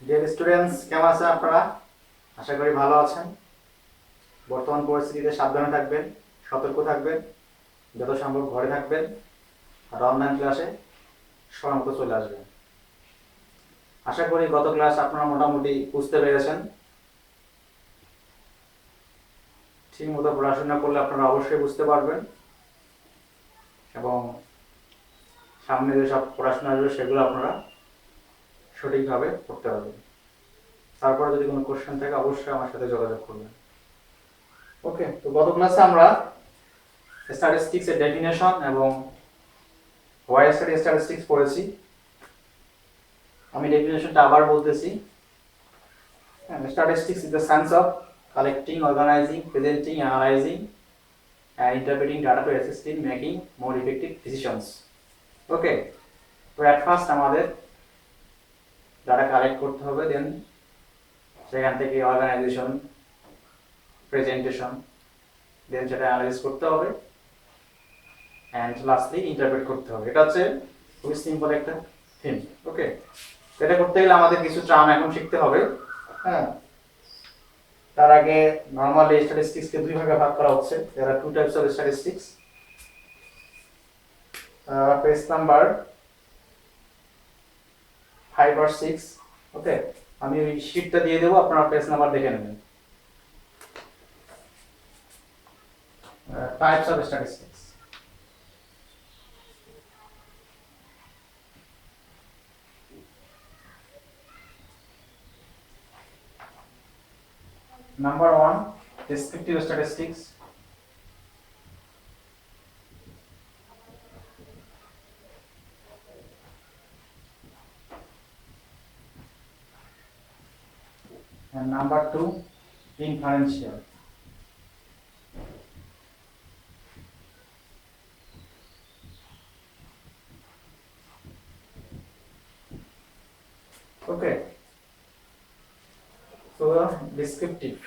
Dear students, কেমন আছেন আপনারা? আশা করি ভালো আছেন। বর্তমান পরিস্থিতিতে সাবধানে থাকবেন, সতর্ক থাকবেন, যত সম্ভব ঘরে থাকবেন, আর অনলাইন ক্লাসে সময় মতো চলে আসবেন। আশা করি গত ক্লাস আপনারা মোটামুটি বুঝতে পেরেছেন। ঠিক মতো পড়াশোনা করলে আপনারা অবশ্যই বুঝতে পারবেন এবং সামনে যেসব পড়াশোনা আসবে সেগুলো আপনারা সঠিকভাবে করতে পারবেন। তারপরে যদি কোনো কোশ্চেন থাকে অবশ্যই আমার সাথে যোগাযোগ করবেন। ওকে, তো গত ক্লাসে আমরা স্ট্যাটিস্টিক্সের ডেফিনেশন এবং হোয়াই স্টাডি স্ট্যাটিস্টিক্স পড়েছি। আমি ডেফিনেশনটা আবার বলতেছি। Statistics is the science of collecting, organizing, presenting, analyzing and interpreting data to assist in making more effective decisions. Okay, তো at first আমাদের ডাটা কালেক্ট করতে হবে, দেন সেখান থেকে অর্গানাইজেশন, প্রেজেন্টেশন, দেন সেটা অ্যানালাইজ করতে হবে অ্যান্ড লাস্টলি ইন্টারপ্রেট করতে হবে। এটা হচ্ছে খুবই সিম্পল একটা থিম। ওকে, এটা করতে গেলে আমাদের কিছু টার্ম এখন শিখতে হবে। হ্যাঁ, তার আগে নরমালি স্ট্যাটিস্টিক্সকে দুই ভাগে ভাগ করা হচ্ছে। there are two types of statistics. Page number 5 or 6. ওকে, আমি ওই শীটটা দিয়ে দেবো, আপনারা পেজ নাম্বার দেখে নেবেন। Types of statistics. Number 1, descriptive statistics. And number 2, inferential. Okay, so descriptive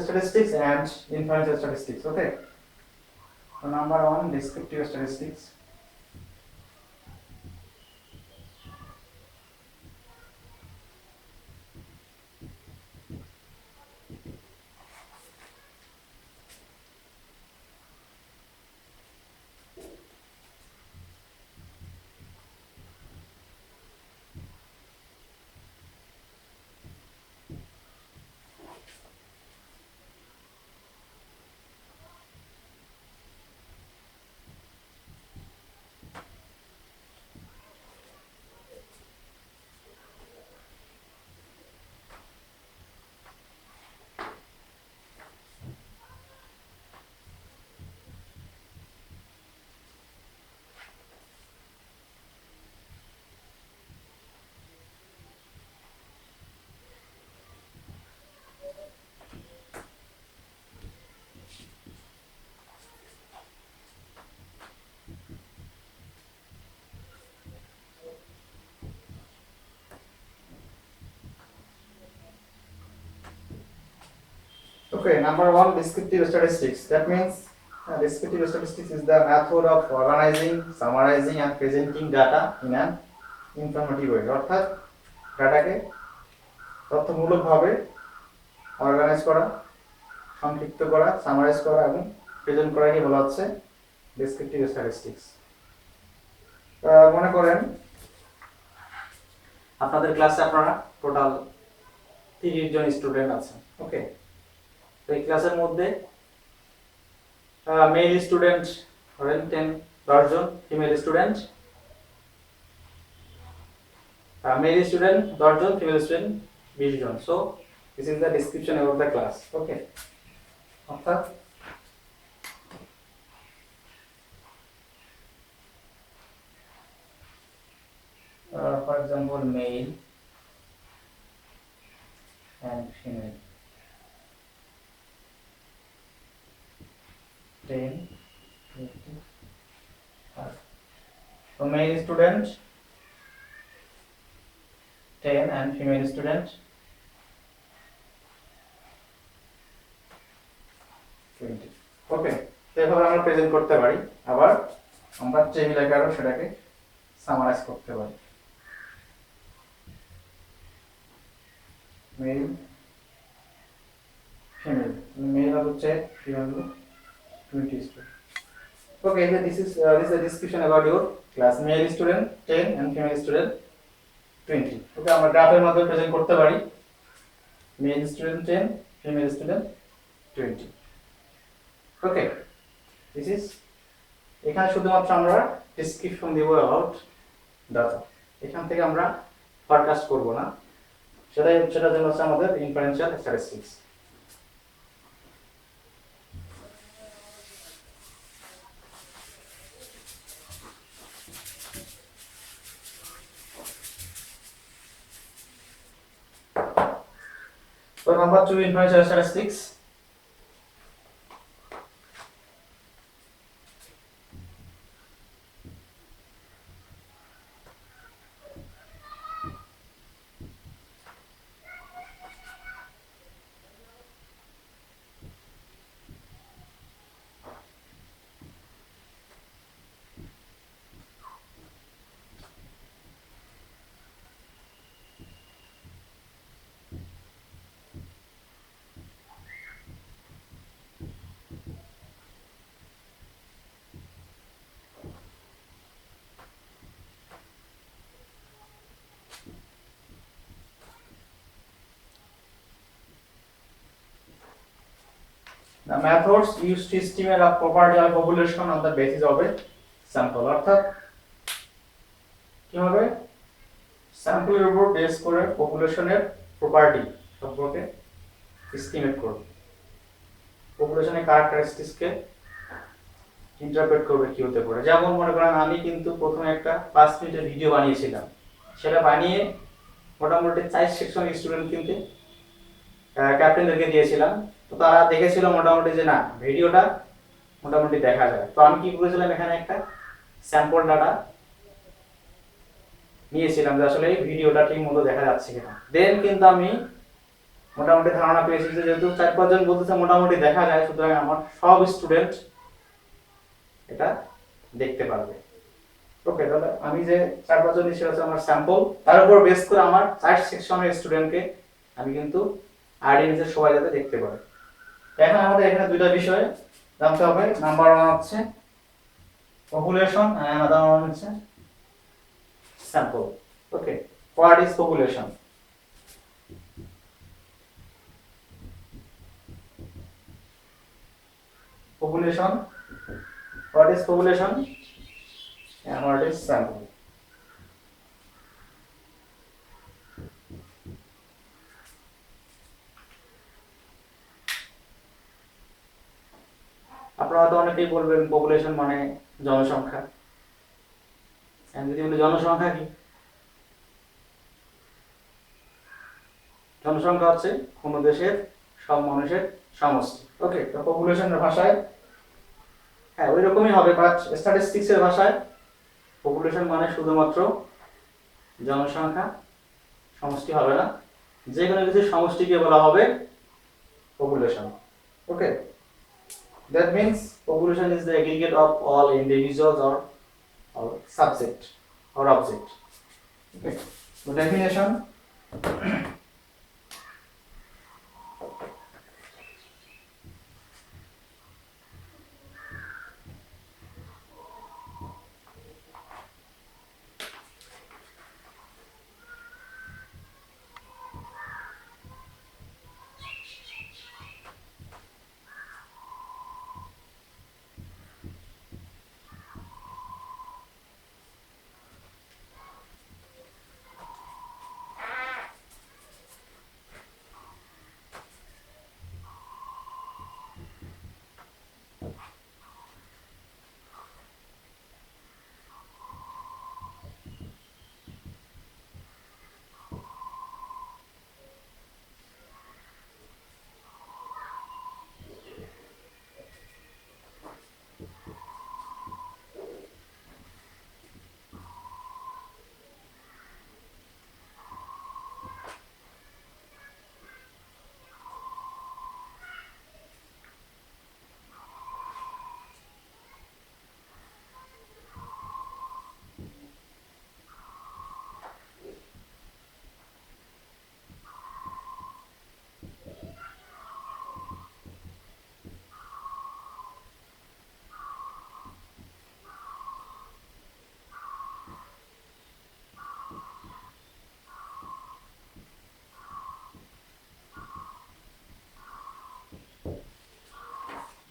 statistics and inferential statistics. Okay, so number 1, descriptive statistics. Okay, number 1, descriptive statistics. That means descriptive statistics is the method of organizing, summarizing and presenting data in an informative way. অর্থাৎ ডাটাকে তথ্যমূলকভাবে organise করা, সংক্ষিপ্ত করা, summarise করা এবং present করাকে বলা হচ্ছে ডেসক্রিপটিভ স্ট্যাটিস্টিক্স। মনে করেন আপনাদের ক্লাসে আপনারা টোটাল 30 জন স্টুডেন্ট আছেন। ওকে, তো এই ক্লাসের মধ্যে মেল স্টুডেন্ট ধরেন 10 জন, ফিমেল স্টুডেন্ট মেল স্টুডেন্ট 10 জন, ফিমেল স্টুডেন্ট 20 জন। So this is the description of the class. Okay, অর্থাৎ for example male and female 10, 20, 30. So male student 10 and female student 20. ওকে, তো এভাবে আমরা প্রেজেন্ট করতে পারি। আবার আমরা টেবিল আকারেও সেটাকে সামারাইজ করতে পারি। মেল ফিমেল, মেল আর হচ্ছে female 20 student. Okay, so this is a description about your class. Male student 10 and female student 20. Okay, আমরা গ্রাফের মধ্যে প্রেজেন্ট করতে পারি male student 10, female student 20. Okay, this is, এখানে শুধুমাত্র আমরা ডেসক্রিপশন দেব অ্যাবাউট ডাটা, এখান থেকে আমরা ফরকাস্ট করব না, সেটার জন্য হচ্ছে আমাদের inferential statistics. So number 2, inferential statistics. The methods used to estimate a property of population on the basis of a sample, অর্থাৎ কি হবে, স্যাম্পলের উপর বেস করে পপুলেশনের প্রপার্টি সম্পর্কে এস্টিমেট করবে, পপুলেশনের ক্যারেক্টারিস্টিক্সকে ইন্টারপ্রেট করবে কি হতে পারে। যেমন মনে করেন আমি কিন্তু প্রথমে একটা 5 মিনিটের ভিডিও বানিয়েছিলাম, সেটা বানিয়ে মোটামুটি 4 সেকশন স্টুডেন্ট কিন্তু ক্যাপ্টেনদেরকে দিয়েছিলাম, তো তারা দেখেছিল মোটামুটি যে না ভিডিওটা মোটামুটি দেখা যায়। তো আমি কি করেছিলাম, এখানে একটা স্যাম্পল ডাটা নিয়েছিলাম যে আসলে এই ভিডিওটা ঠিক মতো দেখা যাচ্ছে কিনা। দেন কিন্তু আমি মোটামুটি ধারণা পেয়েছি যে যেহেতু 4-5 জন বলতেছে মোটামুটি দেখা যায়, সুতরাং আমার সব স্টুডেন্ট এটা দেখতে পারবে। ওকে, তাহলে আমি যে 4-5 জন সেটা হচ্ছে আমার স্যাম্পল, তার উপর বেস করে আমার 4 সেকশনের স্টুডেন্টকে আমি কিন্তু আইডেন্টিফাই সবাই যাতে দেখতে পারে। এখন আমাদের এখানে দুইটা বিষয় জানতে হবে, নাম্বার 1 হচ্ছে পপুলেশন and another one হচ্ছে sample. Okay, what is population? Population, what is population and what is sample? আপনারা তো অনেকেই বলবেন পপুলেশন মানে জনসংখ্যা, আমি যদি বলি জনসংখ্যা কি, জনসংখ্যা হচ্ছে কোন দেশের সব মানুষের সমষ্টি। ওকে, তো পপুলেশনের ভাষায় হ্যাঁ ওই রকমই হবে, বাট স্ট্যাটিস্টিক্স এর ভাষায় পপুলেশন মানে শুধুমাত্র জনসংখ্যা, সমষ্টি হবে না, যে কোনো কিছু সমষ্টিকে বলা হবে population. Okay, that means population is the aggregate of all individuals or subject or object. Okay, so definition.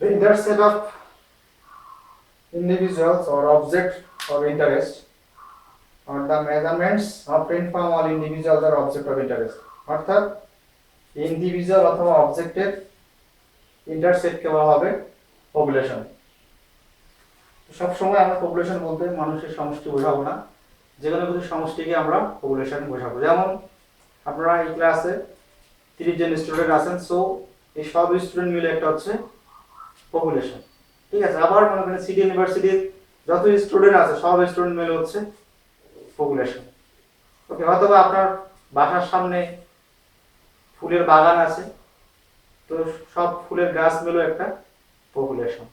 The entire set of individuals or object of interest or the measurements obtained from all individuals or object of interest অর্থাৎ individual অথবা অবজেক্টের ইন্টারসেটকে বলা হবে population. সব সময় আমরা population বলতে মানুষের সমষ্টি বোঝাবো না, যে কোনো কিছু সমষ্টিকে আমরা পপুলেশন বোঝাবো। যেমন আপনারা এই ক্লাসে 30 জন স্টুডেন্ট আছেন, সো এই সব স্টুডেন্ট মিলে একটা হচ্ছে পপুলেশন, ঠিক আছে। আবার মনে করেন সিটি ইউনিভার্সিটির যত স্টুডেন্ট আছে সব স্টুডেন্ট মিলে হচ্ছে পপুলেশন, ওকে। অথবা আপনার বাসার সামনে ফুলের বাগান আছে, তো সব ফুলের গাছ মিলে একটা পপুলেশন।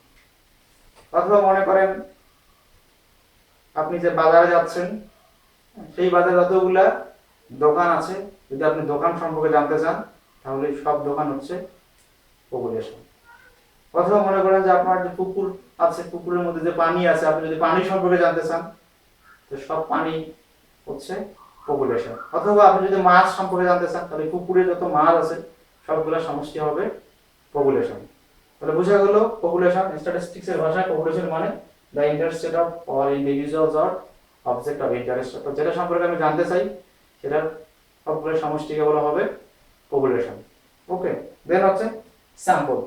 অথবা মনে করেন আপনি যে বাজারে যাচ্ছেন, সেই বাজারে যতগুলা দোকান আছে, যদি আপনি দোকান সম্পর্কে জানতে চান তাহলে সব দোকান হচ্ছে পপুলেশন। অথবা মনে করেন যে আপনার যে পুকুর আছে, পুকুরের মধ্যে যে পানি আছে, আপনি যদি পানি সম্পর্কে জানতে চান তো সব পানি হচ্ছে পপুলেশন। অথবা আপনি যদি মাছ সম্পর্কে জানতে চান তাহলে পুকুরে যত মাছ আছে সবগুলা সমষ্টি হবে পপুলেশন। তাহলে বোঝা গেল পপুলেশন স্ট্যাটিস্টিক্স এর ভাষায় পপুলেশন মানে the intersect of all individuals or object of interest. তো যেটা সম্পর্কে আমি জানতে চাই সেটার সবগুলো সমষ্টিকে বলা হবে পপুলেশন, ওকে। দেন হচ্ছে sample.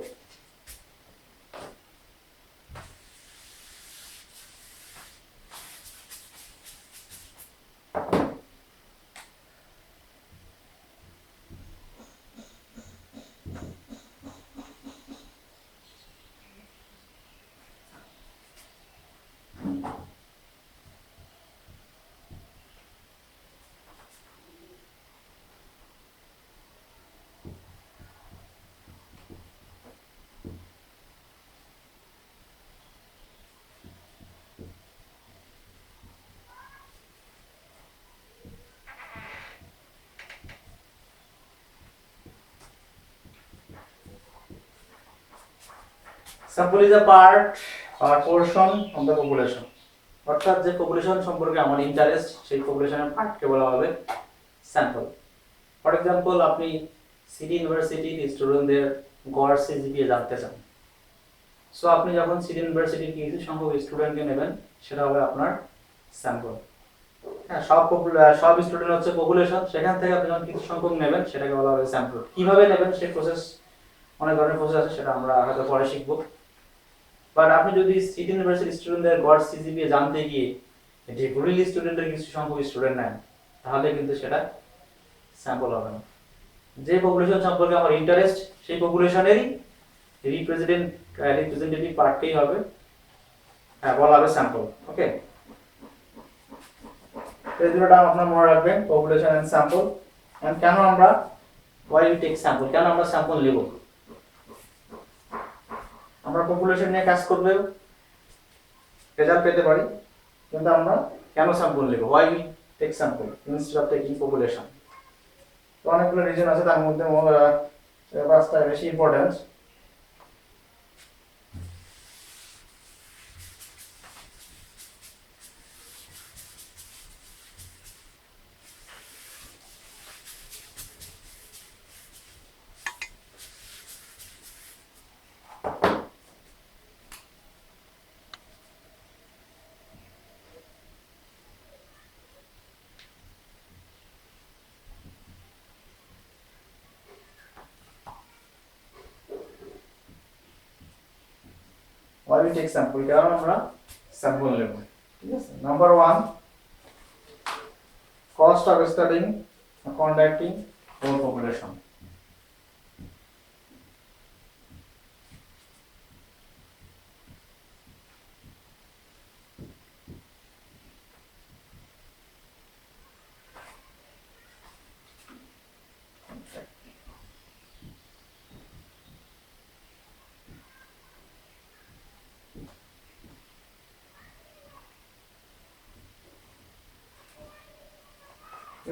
Sample is a part or portion of the population, অর্থাৎ যে পপুলেশন সম্পর্কে আমার ইন্টারেস্ট সেই পপুলেশনের পার্টকে বলা হবে স্যাম্পল। ফর এক্সাম্পল, আপনি সিটি ইউনিভার্সিটির স্টুডেন্টদের গড় সিজিপিএ জানতে চান, সো আপনি যখন সিটি ইউনিভার্সিটির কিছু সংখ্যক স্টুডেন্টকে নেবেন সেটা হবে আপনার স্যাম্পল। হ্যাঁ, সব স্টুডেন্ট হচ্ছে পপুলেশন, সেখান থেকে আপনি যখন কিছু সংখ্যক নেবেন সেটাকে বলা হবে স্যাম্পল। কিভাবে নেবেন সেই প্রসেস, অনেক ধরনের প্রসেস আছে, সেটা আমরা হয়তো পরে শিখবো। বাট আপনি যদি সিটি ইউনিভার্সিটি স্টুডেন্টদের গড় সিজিপিএ জানতে গিয়ে যে রিয়েল স্টুডেন্টের কিছু সংখ্যক স্টুডেন্ট নেন তাহলে কিন্তু সেটা স্যাম্পল হবে না। যে পপুলেশন সম্পর্কে আমার ইন্টারেস্ট সেই পপুলেশনেরই রিপ্রেজেন্টেটিভ পার্টকেই হবে বলা হবে স্যাম্পল, ওকে। এই দুটো টার্ম আপনারা মনে রাখবেন, পপুলেশন এন্ড স্যাম্পল। এন্ড কেন আমরা why we take sample, কেন আমরা স্যাম্পল নেব? আমরা পপুলেশন নিয়ে কাজ করলে রেজাল্ট পেতে পারি, কিন্তু আমরা কেন স্যাম্পল নেব, why we take sample instead of taking population? তো অনেকগুলো রিজন আছে, তার মধ্যে পাঁচটা বেশি important. why we take sample, কারণ আমরা স্যাম্পল নেব, ঠিক আছে। Number 1, cost of studying or conducting whole population.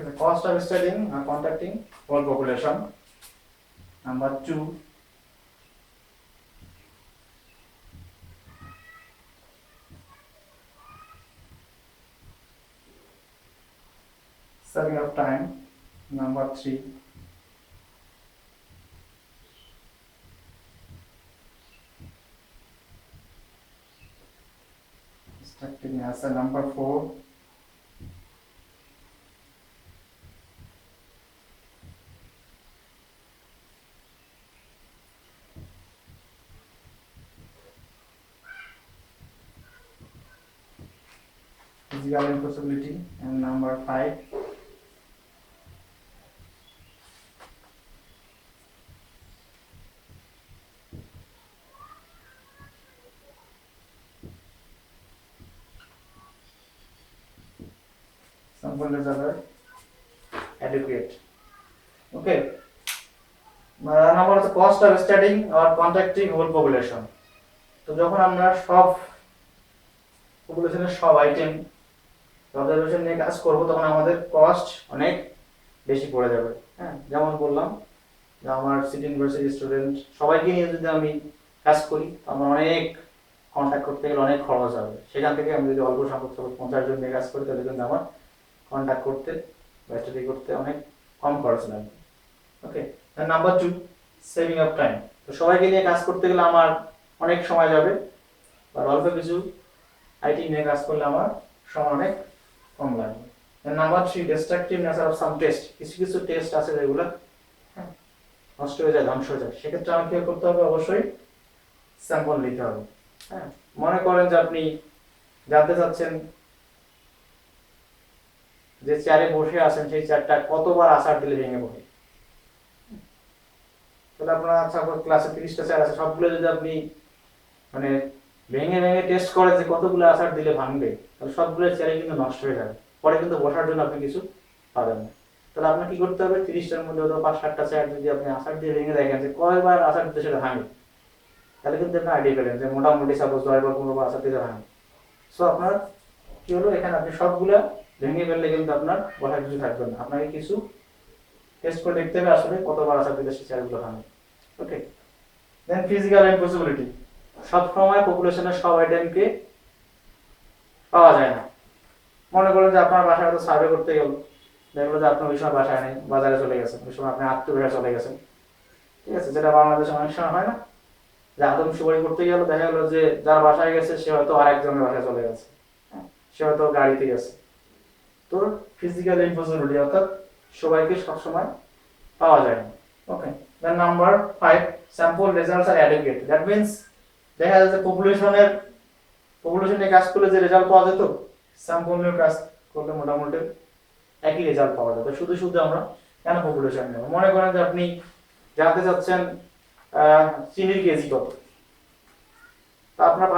The cost of studying or contacting whole population. Number 2, saving of time. Number 3, Acting answer number 4. Physical impossibility, and number 5. Sample results are adequate. Okay. Number is the cost of studying or contacting whole population. তো যখন আমরা সব পপুলেশনের সব item observation নিয়ে কাজ করব তখন আমাদের কস্ট অনেক বেশি পড়ে যাবে। হ্যাঁ, যেমন বললাম যে আমার সিটি ইউনিভার্সিটি স্টুডেন্ট সবাইকে নিয়ে যদি আমি কাজ করি আমার অনেক কন্ট্যাক্ট করতে গেলে অনেক খরচ হবে। সেখান থেকে আমি যদি অল্প সংখ্যক 50 জন নিয়ে কাজ করি তাহলে কিন্তু আমার কন্ট্যাক্ট করতে বা স্টাডি করতে অনেক কম খরচ লাগবে। ওকে, নাম্বার 2, সেভিং অফ টাইম। তো সবাইকে নিয়ে কাজ করতে গেলে আমার অনেক সময় যাবে, আর অল্প কিছু আইটি নিয়ে কাজ করলে আমার সময় অনেক কম লাগবে। Number 3, destructive nature of some test. কিছু কিছু টেস্ট আছে যেগুলো নষ্ট হয়ে যায়, ধ্বংস হয়ে যায়, সেক্ষেত্রে আমাকে কি করতে হবে? অবশ্যই স্যাম্পল নিতে হবে। হ্যাঁ, মনে করেন যে আপনি জানতে চাচ্ছেন যে চেয়ারে বসে আছেন সেই চেয়ারটা কতবার আছাড় দিলে ভেঙে পড়ে। তাহলে আপনার ক্লাসে 30টা চেয়ার আছে, সবগুলো যদি আপনি মানে ভেঙে ভেঙে টেস্ট করে যে কতগুলো আছাড় দিলে ভাঙবে, তাহলে সবগুলো চেয়ারে কিন্তু নষ্ট হয়ে যাবে, পরে কিন্তু বসার জন্য আপনি কিছু পাবেন না। তাহলে আপনার কি করতে হবে? 30টার মধ্যে হয়তো 5-7টা চেয়ার যদি আপনি আছাড় দিয়ে ভেঙে দেখেন যে কয়বার আছাড় দিতে সেটা ভাঙে, তাহলে কিন্তু আপনি আইডিয়া পেলেন যে মোটামুটি সাপোজ 10বার 15বার আছাড় দিতে ভাঙে। সো আপনার কি হলো, এখানে আপনি সবগুলা ভেঙে ফেললে কিন্তু আপনার বসার কিছু থাকবে না, আপনাকে কিছু টেস্ট করে দেখতে হবে আসলে কতবার আছাড় দিলে সেই চেয়ারগুলো ভাঙে। ওকে, দেন ফিজিক্যাল ইম্পসিবিলিটি। সব সময় পপুলেশনের সব আইটেমকে পাওয়া যায় না। মনে করেন যে আপনার বাসায় তো সার্ভে করতে গেল, দেখলো যে আপনার ওই সময় বাসায় নেই, বাজারে চলে গেছেন, ওই সময় আপনি আত্মীয় চলে গেছেন, ঠিক আছে, যেটা বাংলাদেশে অনেক সময় হয় না, যে আদমশুমারি করতে গেল, দেখা গেল যে যার বাসায় গেছে সে হয়তো আরেকজনের বাসায় চলে গেছে, সে হয়তো গাড়িতে গেছে। তো ফিজিক্যাল ইম্পসিবিলিটি, অর্থাৎ সবাইকে সবসময় পাওয়া যায় না। Okay, then number 5, sample results are adequate. That means দেখা যাচ্ছে পপুলেশনে কাজ করলে যে রেজাল্ট পাওয়া যেত, স্যাম্পল নিয়ে কাজ করলে মোটামুটি একই রেজাল্ট পাওয়া যাবে। শুধু শুধু আমরা কেন পপুলেশন নেব? মনে করেন যে আপনি জানতে চাচ্ছেন চিনির কেজি কত, তা আপনার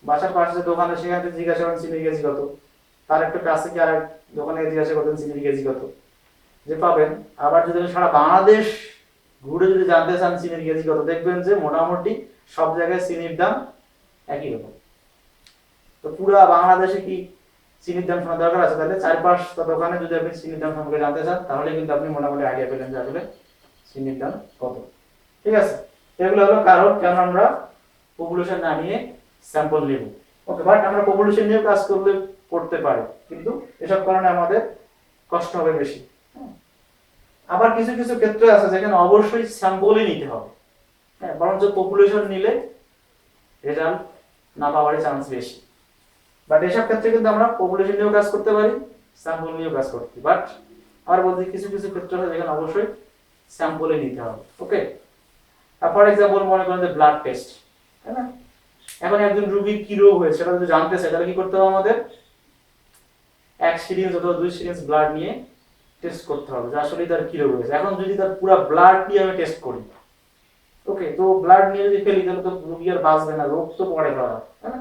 বাসার পাশে যে দোকানে সেখান থেকে জিজ্ঞাসা করেন চিনির কেজি কত, তার একটা কাছে কি আর দোকানে জিজ্ঞাসা করতেন চিনির কেজি কত, যে পাবেন। আবার যদি সারা বাংলাদেশ ঘুরে যদি জানতে চান চিনির কেজি কত, দেখবেন যে মোটামুটি সব জায়গায় চিনির দাম একই রকম। তো পুরো বাংলাদেশে কি চিনির দাম শোনা দরকার আছে? তাহলে 4-5টা দোকানে যদি আপনি চিনির দাম সম্পর্কে জানতে চান তাহলে কিন্তু আপনি মোটামুটি আইডিয়া পেলেন যে আসলে চিনির দাম কত। ঠিক আছে, এগুলো হলো কারণ কেন আমরা পপুলেশন না নিয়ে স্যাম্পল নিব। ওকে, বাট আমরা পপুলেশন নিয়ে কাজ করতে পারি, কিন্তু এসব কারণে আমাদের কষ্ট হবে বেশি। আবার কিছু কিছু ক্ষেত্রে আছে যেখানে অবশ্যই স্যাম্পলই নিতে হবে। হ্যাঁ, বরঞ্চ পপুলেশন নিলে রেজাল্ট না পাওয়ারই চান্স বেশি। বাট এসব ক্ষেত্রে কিন্তু আমরা পপুলেশন নিয়েও কাজ করতে পারি, স্যাম্পল নিয়েও কাজ করতে পারি। বাট আর বলতে কিছু কিছু ক্ষেত্রে আছে যেখানে অবশ্যই স্যাম্পলই নিতে হবে। ওকে, ফর এক্সাম্পল মনে করেন যে ব্লাড টেস্ট, তাই না? এখন একজন রোগীর কি রোগ হয়েছে সেটা যদি জানতে চাই তাহলে কি করতে হবে? আমাদের 1 সিরিঞ্জ অথবা 2 সিরিঞ্জ ব্লাড নিয়ে টেস্ট করতে হবে যে আসলে তার কি রোগ হয়েছে। এখন যদি তার পুরো ব্লাড নিয়ে আমি টেস্ট করি, ওকে, তো ব্লাড নিয়ে যদি ফেলি তাহলে তো রোগী আর বাঁচবে না, রোগ তো পড়ে ধরা, তাই না?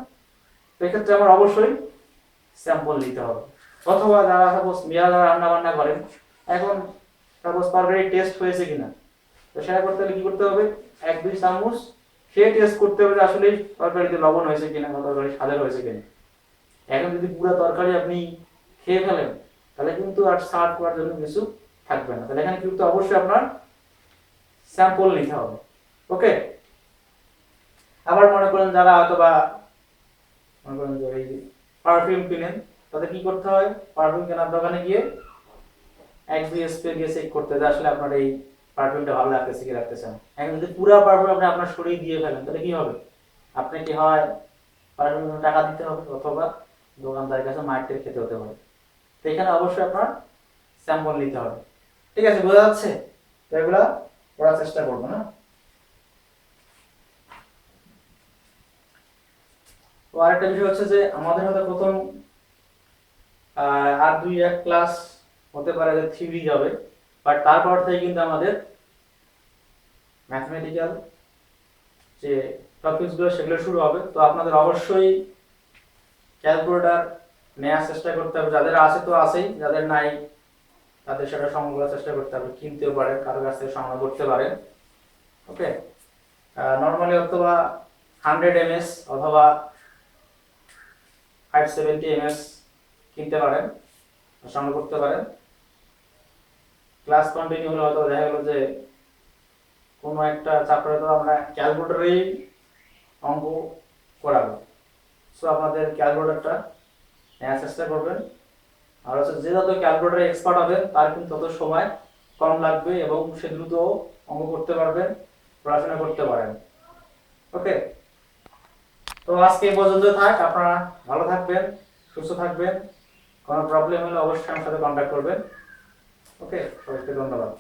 তো এক্ষেত্রে আমার অবশ্যই স্যাম্পল নিতে হবে। অথবা যারা সাপোজ যারা রান্না বান্না করেন, এখন সাপোজ তরকারি টেস্ট হয়েছে কিনা, তো সেটা করতে হলে কি করতে হবে? 1-2 চামচ সে টেস্ট করতে হবে যে আসলে তরকারিতে লবণ হয়েছে কিনা বা তরকারি স্বাদের হয়েছে কিনা। এখন যদি পুরো তরকারি আপনি খেয়ে ফেলেন তাহলে কিন্তু আর সার্ভ করার জন্য কিছু থাকবে না। তাহলে এখানে কিন্তু অবশ্যই আপনার স্যাম্পল নিতে হবে। ওকে, আবার মনে করেন যারা অথবা মনে করেন যে এই পারফিউম কিনেন, তাদের কি করতে হয়? পারফিউম কেনার দোকানে গিয়ে 1-2 স্প্রে দিয়ে চেক করতে যে আসলে আপনার এই পারফিউমটা ভালো লাগতেছে কি লাগতেছে না। এখন যদি পুরো পারফিউম আপনি আপনার শরীরে দিয়ে ফেলেন তাহলে কি হবে? আপনি কি হয় পড়াশোনার জন্য টাকা দিতে হবে অথবা দোকানদারের কাছে মাইর খেতে হতে পারে। তো এখানে অবশ্যই আপনার স্যাম্পল নিতে হবে। ঠিক আছে, বোঝা যাচ্ছে? তো এগুলা পড়ার চেষ্টা করবো না। তো আরেকটা বিষয় হচ্ছে যে আমাদের হয়তো প্রথম আর 2-1 ক্লাস হতে পারে যে থিওরি যাবে, বাট তারপর থেকে কিন্তু আমাদের ম্যাথমেটিক্যাল যে টপিকসগুলো সেগুলো শুরু হবে। তো আপনাদের অবশ্যই ক্যালকুলেটর নেওয়ার চেষ্টা করতে হবে, যাদের আছে তো আছেই, যাদের নাই তাদের সেটা সংগ্রহ করার চেষ্টা করতে হবে, কিনতেও পারেন, কারো কাছ থেকে সংগ্রহ করতে পারেন। ওকে, নর্মালি অথবা 100 mS অথবা 570 mS কিনতে পারেন, সংগ্রহ করতে পারেন। ক্লাস কন্টিনিউ হলে হয়তো দেখা গেল যে কোনো একটা চ্যাপ্টারে তো আমরা ক্যালকুলেটরেই অঙ্ক করাবো, সো আপনাদের ক্যালকুলেটরটা নেওয়ার চেষ্টা করবেন। আর হচ্ছে যে যত ক্যালকুলেটরে এক্সপার্ট হবে তার কিন্তু তত সময় কম লাগবে এবং সে দ্রুত অঙ্ক করতে পারবেন, পড়াশোনা করতে পারেন। ওকে, তো আজকে এই পর্যন্ত থাক। আপনারা ভালো থাকবেন, সুস্থ থাকবেন। কোনো প্রবলেম হলে অবশ্যই আমার সাথে কন্ট্যাক্ট করবেন। ওকে, সবাইকে ধন্যবাদ।